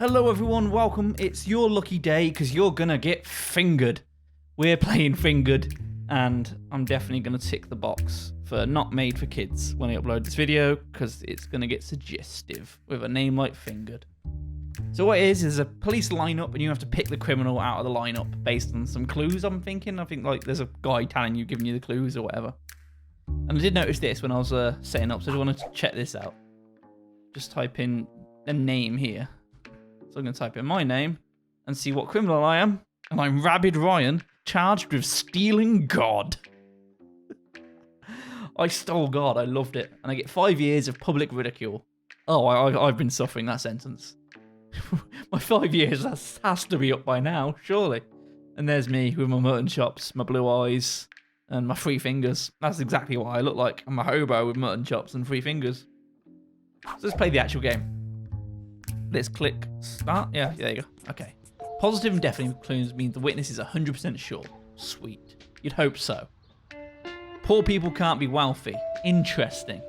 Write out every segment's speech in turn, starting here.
Hello everyone, welcome. It's your lucky day because you're gonna get fingered. We're playing fingered and I'm definitely gonna tick the box for not made for kids when I upload this video because it's gonna get suggestive with a name like fingered. So what it is a police lineup and you have to pick the criminal out of the lineup based on some clues I'm thinking. I think like there's a guy telling you, giving you the clues or whatever. And I did notice this when I was setting up, so I just wanted to check this out. Just type in a name here. So I'm going to type in my name and see what criminal I am. And I'm Rabid Ryan, charged with stealing God. I stole God. I loved it. And I get 5 years of public ridicule. Oh, I've been suffering that sentence. My 5 years has to be up by now, surely. And there's me with my mutton chops, my blue eyes, and my 3 fingers. That's exactly what I look like. I'm a hobo with mutton chops and 3 fingers. So let's play the actual game. Let's click start. Yeah, there you go. Okay. Positive and definite clues means the witness is 100% sure. Sweet. You'd hope so. Poor people can't be wealthy. Interesting.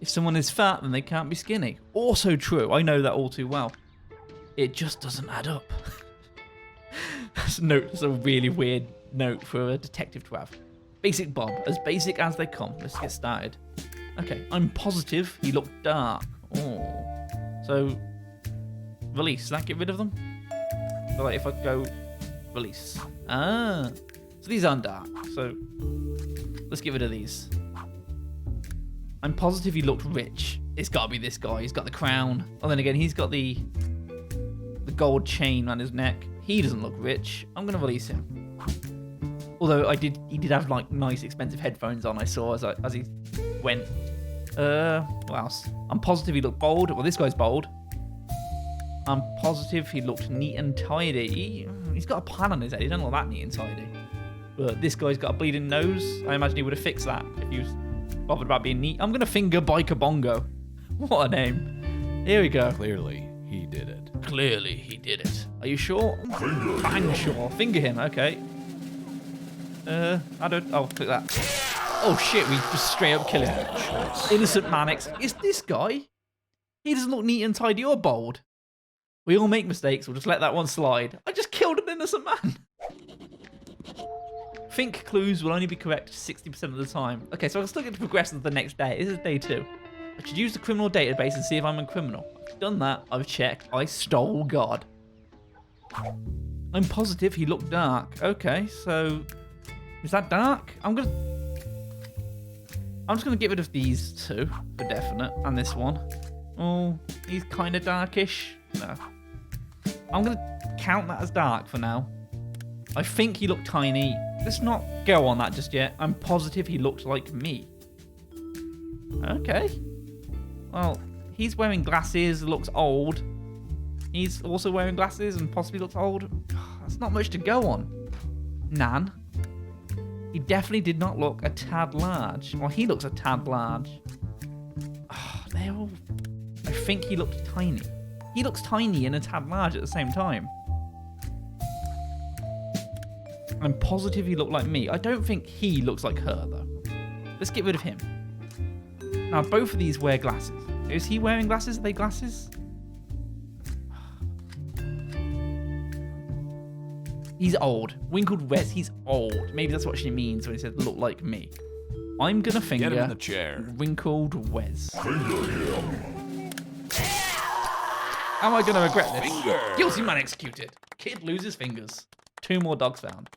If someone is fat, then they can't be skinny. Also true. I know that all too well. It just doesn't add up. That's a really weird note for a detective to have. Basic Bob. As basic as they come. Let's get started. Okay. I'm positive he looked dark. Oh. So, release. Does that get rid of them? So like if I go release. Ah. So these aren't dark. So let's get rid of these. I'm positive he looked rich. It's got to be this guy. He's got the crown. Oh, then again, he's got the gold chain around his neck. He doesn't look rich. I'm going to release him. Although he did have like nice expensive headphones on, I saw as he went. What else? I'm positive he looked bold. Well, this guy's bold. I'm positive he looked neat and tidy. He's got a plan on his head. He doesn't look that neat and tidy. But this guy's got a bleeding nose. I imagine he would have fixed that if he was bothered about being neat. I'm going to finger Biker Bongo. What a name. Here we go. Clearly, he did it. Clearly, he did it. Are you sure? Bang sure. Finger him. Okay. I don't... Oh, click that. Oh shit, we just straight up kill him. Innocent man is this guy? He doesn't look neat and tidy or bold. We all make mistakes, we'll just let that one slide. I just killed an innocent man. Think clues will only be correct 60% of the time. Okay, so I still get to progress to the next day. This is day 2. I should use the criminal database and see if I'm a criminal. I've done that, I've checked, I stole God. I'm positive he looked dark. Okay, so is that dark? I'm just going to get rid of these 2 for definite, and this one. Oh, he's kind of darkish. No. I'm going to count that as dark for now. I think he looked tiny. Let's not go on that just yet. I'm positive he looked like me. Okay. Well, he's wearing glasses, looks old. He's also wearing glasses and possibly looks old. That's not much to go on. Nan. He definitely did not look a tad large. Well, he looks a tad large. Oh, they're all... I think he looked tiny. He looks tiny and a tad large at the same time. I'm positive he looked like me. I don't think he looks like her, though. Let's get rid of him. Now, both of these wear glasses. Is he wearing glasses? Are they glasses? He's old. Winkled Wes, he's old. Maybe that's what she means when he said look like me. I'm gonna finger Get him in the chair. Winkled Wes. Am I gonna regret this? Finger. Guilty man executed. Kid loses fingers. 2 more dogs found.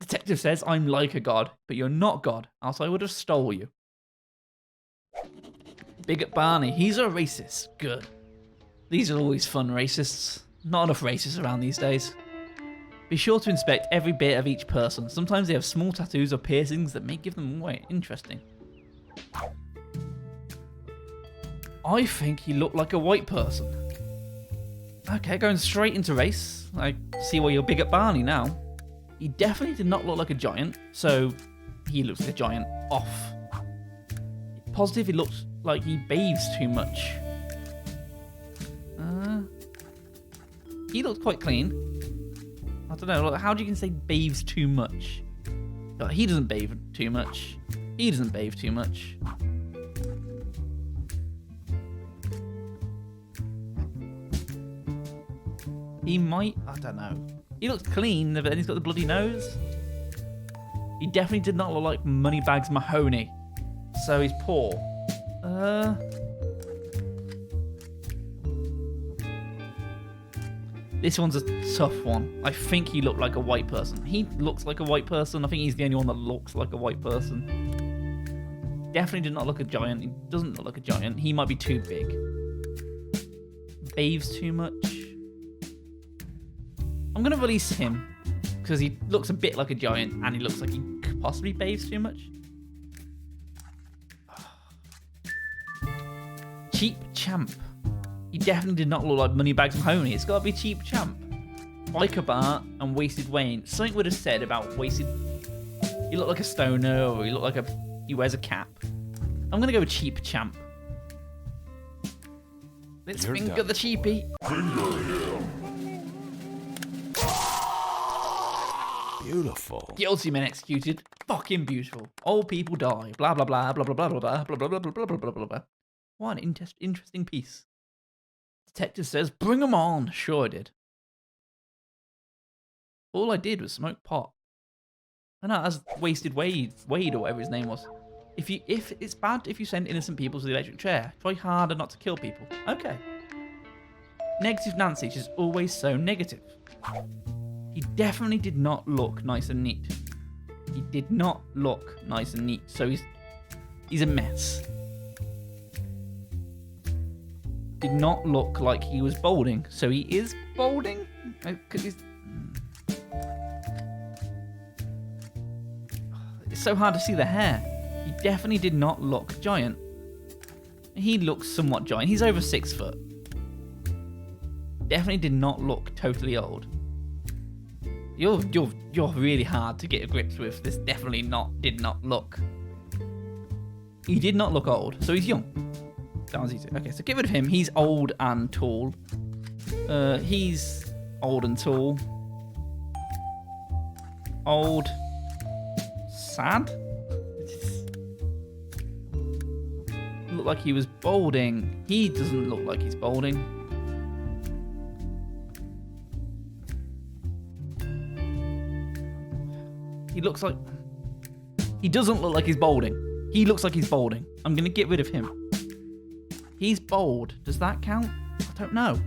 Detective says I'm like a god, but you're not God, else I would have stole you. Bigot Barney, he's a racist. Good. These are always fun racists. Not enough racists around these days. Be sure to inspect every bit of each person. Sometimes they have small tattoos or piercings that may give them away. Interesting. I think he looked like a white person. Okay, going straight into race. I see why you're big at Barney now. He definitely did not look like a giant, so he looks like a giant off. Positive he looks like he bathes too much. He looks quite clean. I don't know, how do you say bathes too much? He doesn't bathe too much. He doesn't bathe too much. He might, I don't know. He looks clean, but then he's got the bloody nose. He definitely did not look like Moneybags Mahoney. So he's poor. This one's a tough one. I think he looked like a white person. He looks like a white person. I think he's the only one that looks like a white person. Definitely did not look a giant. He doesn't look like a giant. He might be too big. Bathes too much. I'm going to release him because he looks a bit like a giant and he looks like he could possibly bathes too much. Cheap Champ. He definitely did not look like Moneybags Mahoney. It's got to be Cheap Champ. Biker Bar and Wasted Wayne. Something would have said about Wasted. He looked like a stoner, or he looked like he wears a cap. I'm gonna go with Cheap Champ. Let's finger the cheapie. Beautiful. Guilty men executed. Fucking beautiful. Old people die. Blah blah blah blah blah blah blah blah blah blah blah blah blah blah blah blah. What an interesting piece. Detective says, "Bring 'em on." Sure I did. All I did was smoke pot. I know, that's Wasted Wade or whatever his name was. If it's bad if you send innocent people to the electric chair, try harder not to kill people. Okay. Negative Nancy, she's always so negative. He definitely did not look nice and neat. He did not look nice and neat, so he's a mess. Did not look like he was balding, so he is balding? It's so hard to see the hair. He definitely did not look giant. He looks somewhat giant. He's over 6 foot. Definitely did not look totally old. You're really hard to get a grips with. This definitely did not look. He did not look old, so he's young. That was easy. Okay, so get rid of him. He's old and tall. He's old and tall. Old. Sad. Looked like he was balding. He doesn't look like he's balding. He looks like... He doesn't look like he's balding. He looks like he's balding. I'm going to get rid of him. He's bald. Does that count? I don't know.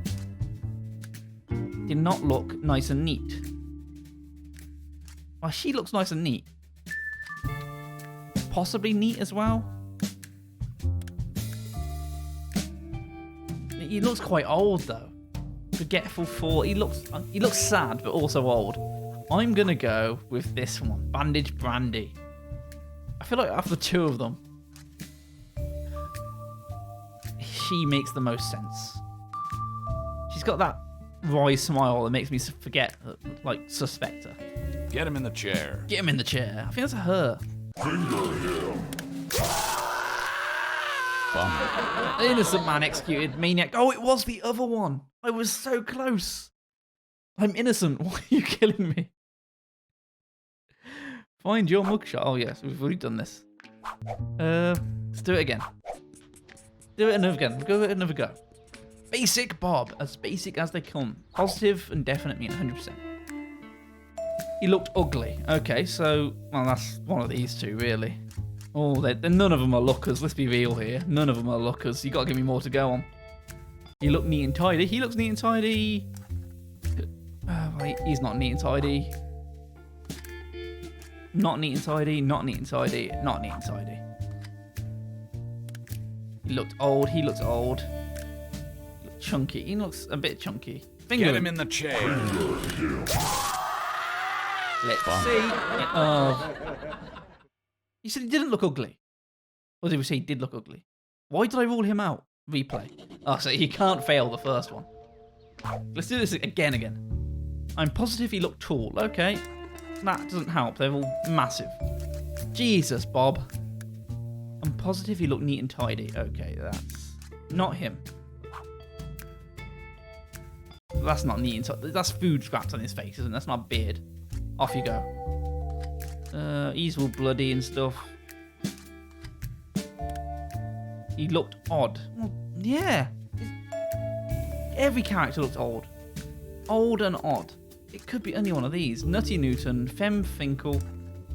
Did not look nice and neat. Well, she looks nice and neat. Possibly neat as well. He looks quite old though. Forgetful 4. He looks sad but also old. I'm gonna go with this one, Bandage Brandy. I feel like after the two of them, she makes the most sense. She's got that wry smile that makes me forget, suspect her. Get him in the chair. Get him in the chair. I think that's her. Innocent man executed. Maniac. Oh, it was the other one. I was so close. I'm innocent. Why are you killing me? Find your mugshot. Oh, yes. We've already done this. Let's do it again. Do it another again. Go another go. Basic Bob. As basic as they come. Positive and definite mean 100%. He looked ugly. Okay, so... Well, that's one of these two, really. Oh, none of them are lookers. Let's be real here. None of them are lookers. You got to give me more to go on. He looked neat and tidy. He looks neat and tidy. Wait, he's not neat and tidy. Not neat and tidy. Not neat and tidy. Not neat and tidy. He looked old. He looks old. He looked chunky. He looks a bit chunky. Finger Get him in the chair. Let's see. You said he didn't look ugly. Or did we say he did look ugly? Why did I rule him out? Replay. Oh, so he can't fail the first one. Let's do this again. I'm positive he looked tall. Okay. That doesn't help. They're all massive. Jesus, Bob. I'm positive he looked neat and tidy. Okay, that's not him. That's not neat and tidy. That's food scraps on his face, isn't it? That's not a beard. Off you go. He's all bloody and stuff. He looked odd. Well, yeah. Every character looked old. Old and odd. It could be any one of these. Nutty Newton, Femme Finkel,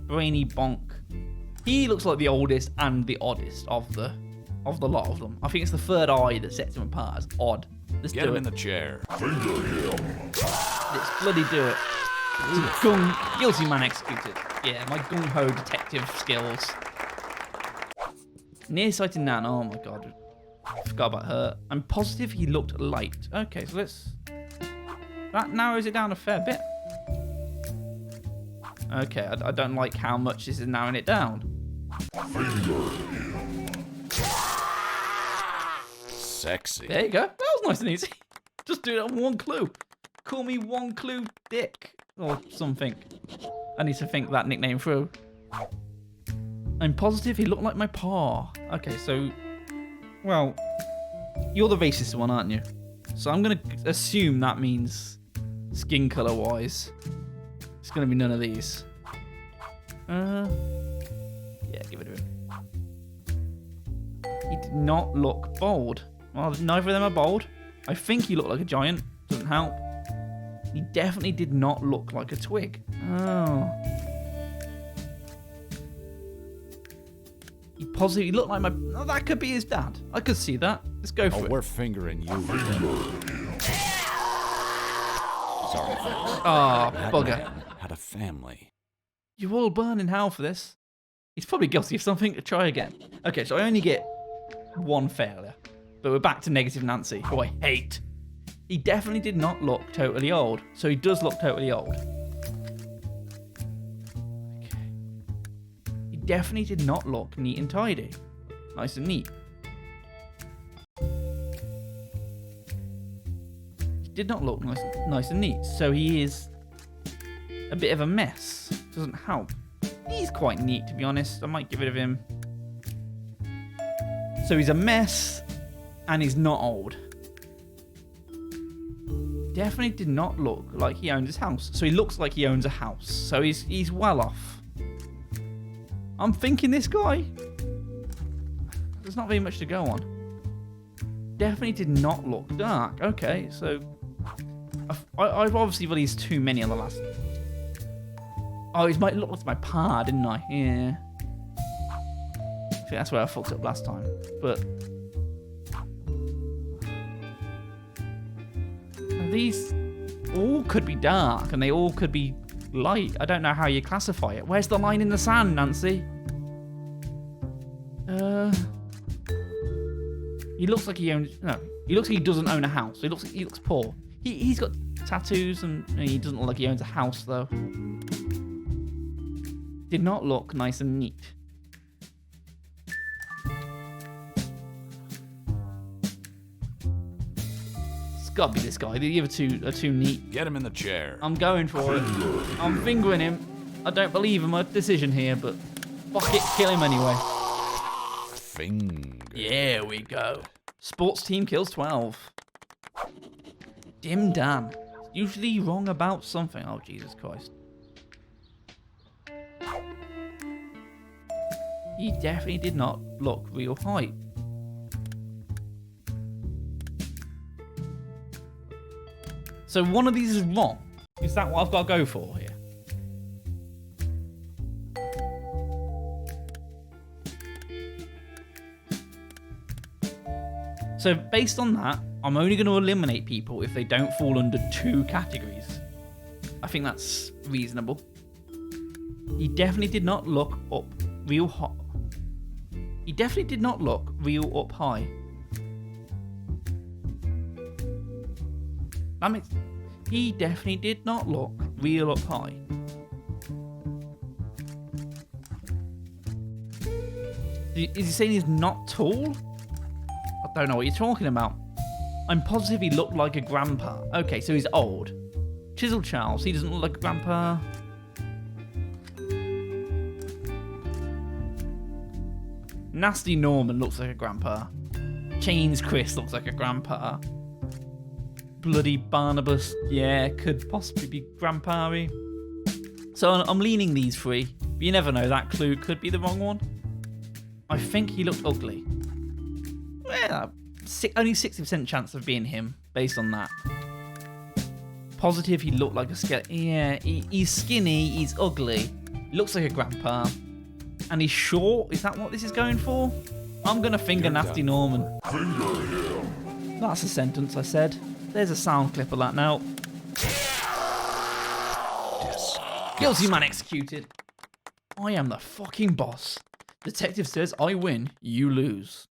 Brainy Bonk. He looks like the oldest and the oddest of the lot of them. I think it's the third eye that sets him apart as odd. Let's Get do him it. in the chair. Let's bloody do it. Guilty man executed. Yeah, my gung-ho detective skills. Nearsighted Nan. Oh my god. I forgot about her. I'm positive he looked light. Okay, so let's... That narrows it down a fair bit. Okay, I don't like how much this is narrowing it down. Sexy. There you go. That was nice and easy. Just do it on one clue. Call me one clue dick. Or something. I need to think that nickname through. I'm positive he looked like my pa. Okay, so... Well, you're the racist one, aren't you? So I'm going to assume that means skin colour wise. It's going to be none of these. Yeah, give it to him. He did not look bold. Well, neither of them are bold. I think he looked like a giant. Doesn't help. He definitely did not look like a twig. Oh. He positively looked like my... Oh, that could be his dad. I could see that. Let's go for it. We're fingering you. Sorry. Ah, bugger. Had a family. You all burn in hell for this. He's probably guilty of something. Try again. Okay, so I only get one failure. But we're back to negative Nancy, who I hate. He definitely did not look totally old. So he does look totally old. Okay. He definitely did not look neat and tidy. Nice and neat. He did not look nice and neat. So he is a bit of a mess. Doesn't help. He's quite neat, to be honest. I might get rid of him. So he's a mess, and he's not old. Definitely did not look like he owns his house. So he looks like he owns a house. So he's well off. I'm thinking this guy. There's not very much to go on. Definitely did not look dark. Okay, so I've obviously released too many on the last. Oh, it might look like my pa, didn't I? Yeah. I think that's where I fucked up last time. But these all could be dark and they all could be light. I don't know how you classify it. Where's the line in the sand, Nancy? He looks like he owns... No, he looks like he doesn't own a house. He looks poor. He's got tattoos and he doesn't look like he owns a house, though. Did not look nice and neat. It's gotta be this guy. The other two are too neat. Get him in the chair. I'm going for it. I'm fingering him. I don't believe in my decision here, but fuck it, kill him anyway. Finger. There we go. Sports team kills 12. Dim Dan. Usually wrong about something. Oh, Jesus Christ. He definitely did not look real height. So one of these is wrong. Is that what I've got to go for here? So based on that, I'm only going to eliminate people if they don't fall under 2 categories. I think that's reasonable. He definitely did not look up real hot. He definitely did not look real up high. That makes... He definitely did not look real up high. Is he saying he's not tall? I don't know what you're talking about. I'm positive he looked like a grandpa. Okay, so he's old. Chisel Charles, he doesn't look like a grandpa. Nasty Norman looks like a grandpa. Chains Chris looks like a grandpa. Bloody Barnabas, yeah, could possibly be grandpa-y. So I'm leaning these 3, but you never know, that clue could be the wrong one. I think he looked ugly. Well, only 60% chance of being him, based on that. Positive he looked like a skeleton. Yeah, he's skinny, he's ugly, looks like a grandpa, and he's short. Is that what this is going for? I'm gonna finger Nasty Norman. That's a sentence I said. There's a sound clip of that now. Guilty man executed. I am the fucking boss. Detective says I win, you lose.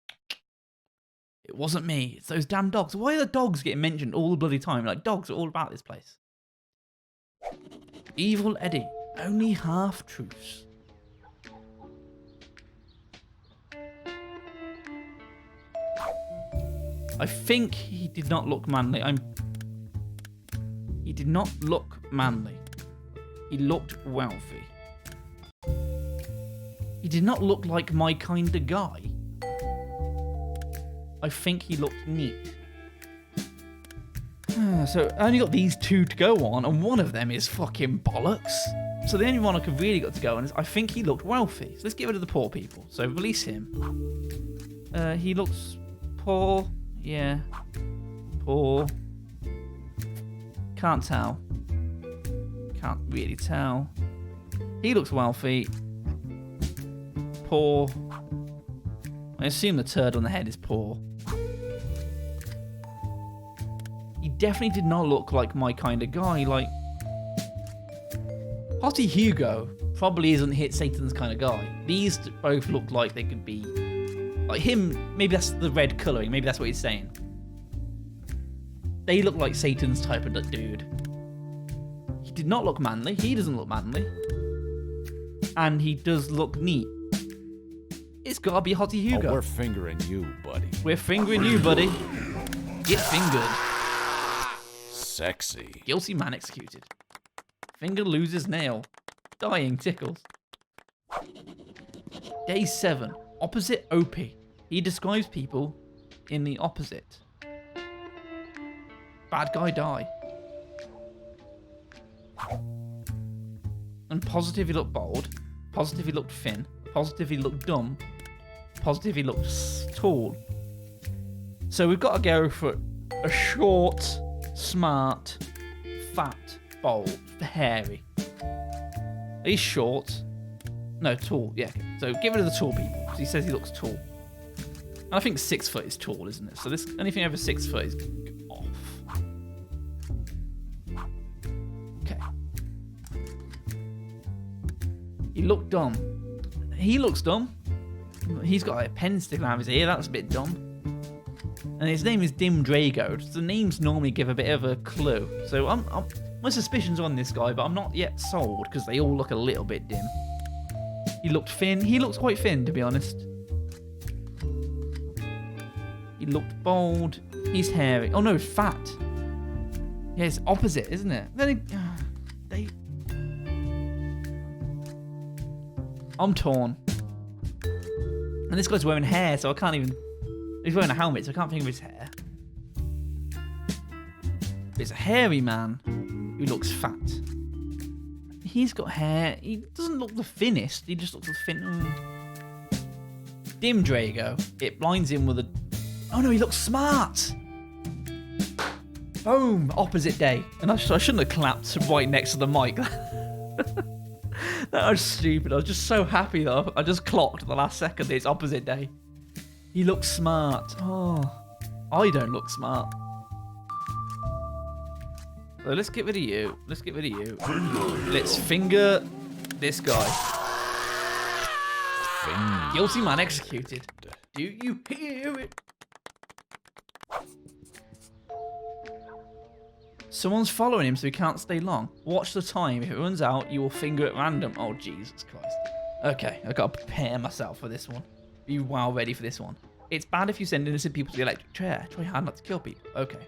It wasn't me, it's those damn dogs. Why are the dogs getting mentioned all the bloody time? Like, dogs are all about this place. Evil Eddie, only half truths. I think he did not look manly. He did not look manly. He looked wealthy. He did not look like my kind of guy. I think he looked neat. So I only got these two to go on, and one of them is fucking bollocks. So the only one I could really got to go on is I think he looked wealthy. So let's get rid of the poor people. So release him. He looks poor. Yeah. Poor. Can't tell. Can't really tell. He looks wealthy. Poor. I assume the turd on the head is poor. He definitely did not look like my kind of guy. Like, Hottie Hugo probably isn't hit Satan's kind of guy. These both look like they could be like him. Maybe that's the red colouring. Maybe that's what he's saying. They look like Satan's type of dude. He did not look manly. He doesn't look manly. And he does look neat. It's gotta be Hottie Hugo. Oh, we're fingering you, buddy. We're fingering you, buddy. Get fingered. Sexy. Guilty man executed. Finger loses nail. Dying tickles. Day 7. Opposite OP. He describes people in the opposite. Bad guy die. And positive he looked bold. Positive he looked thin. Positive he looked dumb. Positive he looked tall. So we've got to go for a short, smart, fat, bold, hairy. He's short. No, tall. Yeah. So get rid of the tall people. Because he says he looks tall. And I think 6 foot is tall, isn't it? So this anything over 6 foot is off. Okay. He looked dumb. He looks dumb. He's got a pen sticking out of his ear. That's a bit dumb. And his name is Dim Drago. The names normally give a bit of a clue. So my suspicions are on this guy, but I'm not yet sold because they all look a little bit dim. He looked thin. He looks quite thin, to be honest. He looked bold. He's hairy. Oh no, fat. Yeah, it's opposite, isn't it? Then I'm torn. And this guy's wearing hair, so I can't even... He's wearing a helmet, so I can't think of his hair. It's a hairy man who looks fat. He's got hair. He doesn't look the thinnest. He just looks the thin... Dim Drago. It blinds him with a... Oh no, he looks smart! Boom! Opposite day. And I shouldn't have clapped right next to the mic. That was stupid. I was just so happy that I just clocked the last second that it's opposite day. He looks smart. Oh, I don't look smart. So let's get rid of you. Let's get rid of you. Let's finger this guy. Guilty man executed. Do you hear it? Someone's following him so he can't stay long. Watch the time. If it runs out, you will finger at random. Oh, Jesus Christ. Okay, I've got to prepare myself for this one. Be well ready for this one. It's bad if you send innocent people to the electric chair. Try hard not to kill people. Okay.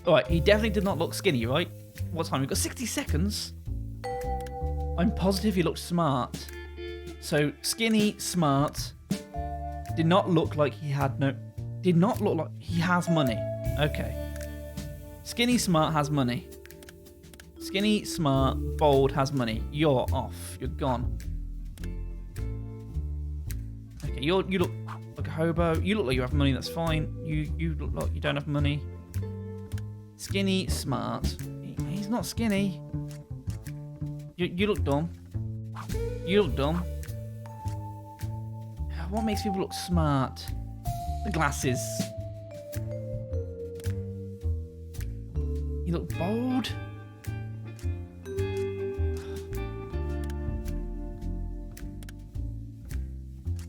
Alright, he definitely did not look skinny, right? What time? We've got 60 seconds. I'm positive he looked smart. So, skinny, smart. Did not look like he had no... Did not look like he has money. Okay. Skinny, smart, has money. Skinny, smart, bold, has money. You're off. You're gone. Okay, you look like a hobo. You look like you have money, that's fine. You look like you don't have money. Skinny, smart. He's not skinny. You look dumb. You look dumb. What makes people look smart? The glasses. You look bold.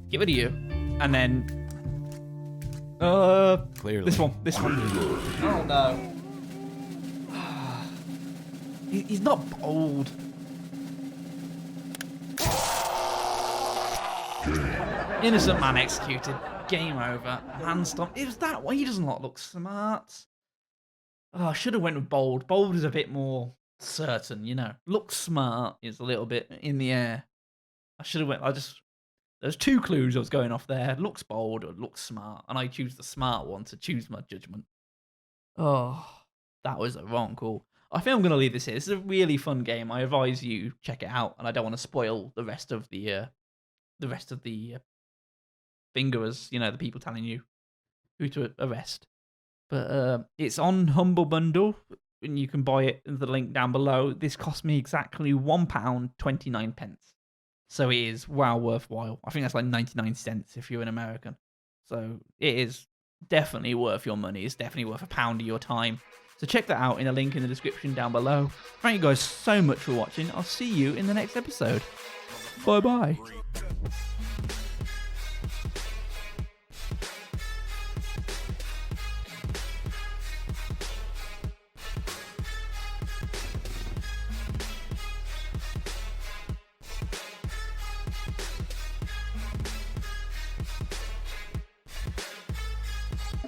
Get rid of you. And then... Clearly. This one. Oh no. He's not bold. Innocent man executed. Game over. Hand stomp. It was that way. He doesn't look smart. Oh, I should have went with bold. Bold is a bit more certain, you know. Look smart is a little bit in the air. I should have went. There's two clues I was going off there. Looks bold or looks smart. And I choose the smart one to choose my judgment. Oh, that was a wrong call. I think I'm going to leave this here. This is a really fun game. I advise you check it out. And I don't want to spoil the rest of the fingerers, you know, the people telling you who to arrest. But it's on HumbleBundle, and you can buy it in the link down below. This cost me exactly £1.29. So it is well worthwhile. I think that's like 99 cents if you're an American. So it is definitely worth your money. It's definitely worth £1 of your time. So check that out in a link in the description down below. Thank you guys so much for watching. I'll see you in the next episode. Bye-bye.